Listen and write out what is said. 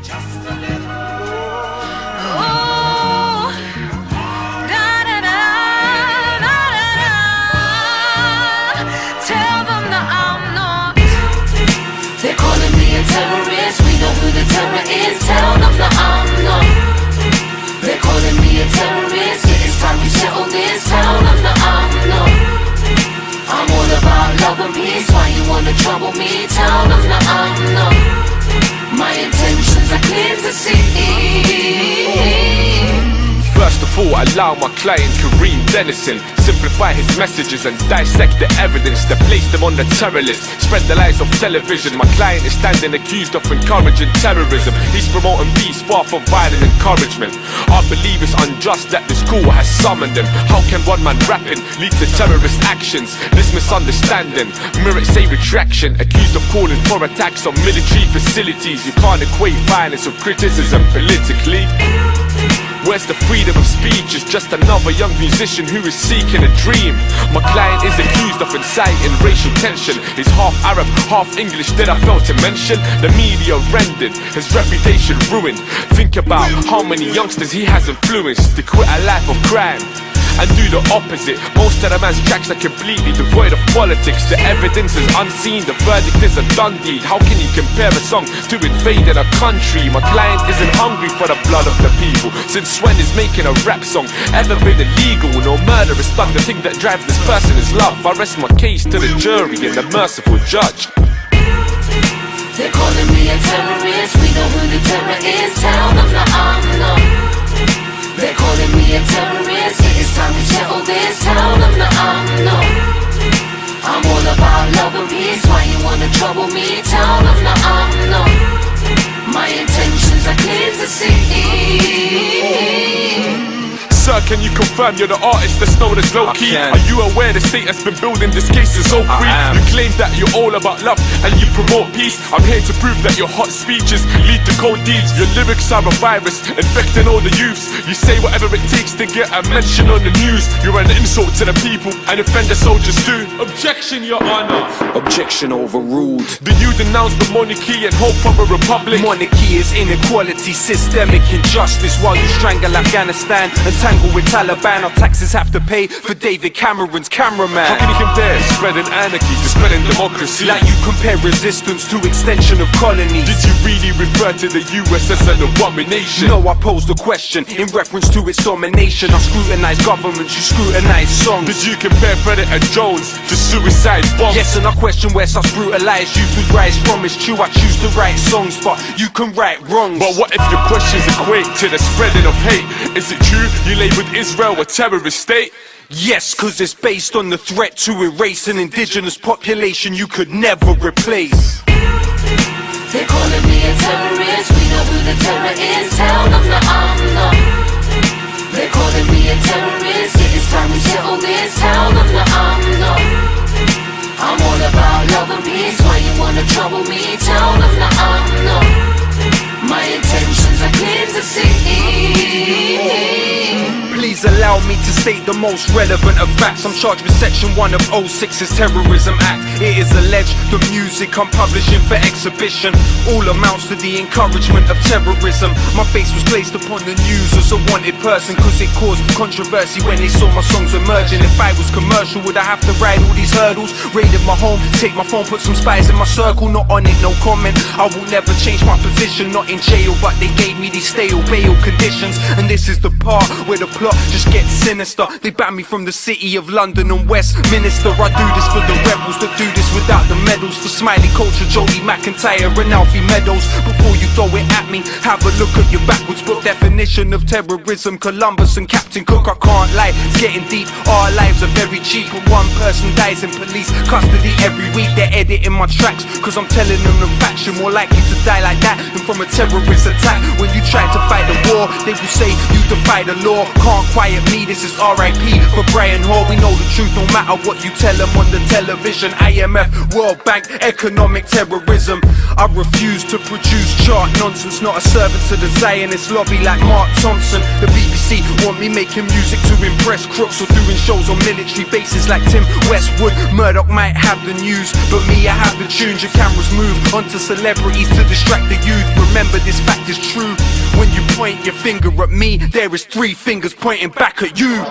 They're calling me a terrorist. We know who the terror is. Tell them that I'm not. They're calling me a terrorist. Yeah, it's time we settle this. Tell them that I'm not. I'm all about love and peace. Why you wanna trouble me? Tell them that I'm not. My intentions are clear to see. First of all, allow my client Kareem Dennison simplify his messages and dissect the evidence that placed him on the terror list. Spread the lies of television. My client is standing accused of encouraging terrorism. He's promoting peace far from violent encouragement. I believe it's unjust that the school has summoned him. How can one man rapping lead to terrorist actions? This misunderstanding merits a retraction. Accused of calling for attacks on military facilities. You can't equate violence with criticism politically. Where's the freedom of speech? It's just another young musician who is seeking a dream. My client is accused of inciting racial tension. He's half Arab, half English that I failed to mention. The media rendered, his reputation ruined. Think about how many youngsters he has influenced to quit a life of crime and do the opposite. Most of the man's tracks are completely devoid of politics. The evidence is unseen, the verdict is a done deed. How can you compare a song to invading a country? My client isn't hungry for the blood of the people. Since when is making a rap song ever been illegal? No murder is done, the thing that drives this person is love. I rest my case to the jury and the merciful judge. They're calling me a terrorist. We know who the terror is. Tell them that I'm not. They're calling me a terrorist. Yeah, it's time to settle this. Tell them that I'm not. I'm all about love and peace. Why you wanna trouble me? Tell them that I'm not. My intentions are clear to see. Sir, can you confirm you're the artist that's known as Lowkey? Are you aware the state has been building this case is so free? You claim that you're all about love and you promote peace. I'm here to prove that your hot speeches lead to cold deeds. Your lyrics are a virus infecting all the youths. You say whatever it takes to get a mention on the news. You're an insult to the people and offend the soldiers too. Objection, Your Honor. Objection overruled. Do you denounce the monarchy and hope for a republic? Monarchy is inequality, systemic injustice. While you strangle Afghanistan and tangle with Taliban, our taxes have to pay for David Cameron's cameraman. How can you compare spreading anarchy to spreading democracy? Like you compare resistance to extension of colonies. Did you really refer to the US as an abomination? No, I posed a question in reference to its domination. I scrutinize governments, you scrutinize songs. Did you compare Predator Jones to suicide bombs? Yes, and I question where such brutalized youth would rise from. It's true, I choose to write songs, but you can write wrongs. But what if your questions equate to the spreading of hate? Is it true you labeled Israel a terrorist state? Yes, cause it's based on the threat to erase an indigenous population you could never replace. They're calling me a terrorist. We know who the terror is. Tell them that I'm not. They're calling me a terrorist. Yeah, it's time we settle this. Tell them that I'm not. I'm all about love and peace. Why you wanna trouble me? Tell them that I'm not. My intentions are clear to see. Please allow me to state the most relevant of facts. I'm charged with section 1 of 06's Terrorism Act. It is alleged the music I'm publishing for exhibition all amounts to the encouragement of terrorism. My face was placed upon the news as a wanted person, cause it caused controversy when they saw my songs emerging. If I was commercial, would I have to ride all these hurdles? Raided my home, take my phone, put some spies in my circle. Not on it, no comment. I will never change my position, not in jail, but they gave me these stale bail conditions. And this is the part where the plot just gets sinister. They banned me from the city of London and Westminster. I do this for the rebels that do this without the medals. For Smiley Culture, Jodie McIntyre and Alfie Meadows. Before you throw it at me, have a look at your backwards book definition of terrorism. Columbus and Captain Cook, I can't lie, it's getting deep. Our lives are very cheap, but one person dies in police custody every week. They're editing my tracks, cause I'm telling them the facts. You're more likely to die like that than from a terrorist attack. When you try to fight the war, they will say you defy the law. Can't quiet me, this is R.I.P. for Brian Hall. We know the truth no matter what you tell them on the television. IMF, World Bank, economic terrorism. I refuse to produce chart nonsense, not a servant to the Zionist lobby like Mark Thompson. The BBC want me making music to impress crooks or doing shows on military bases like Tim Westwood. Murdoch might have the news, but me, I have the tunes. Your cameras move onto celebrities to distract the youth. Remember, this fact is true. When you point your finger at me, there is 3 fingers pointing back at you.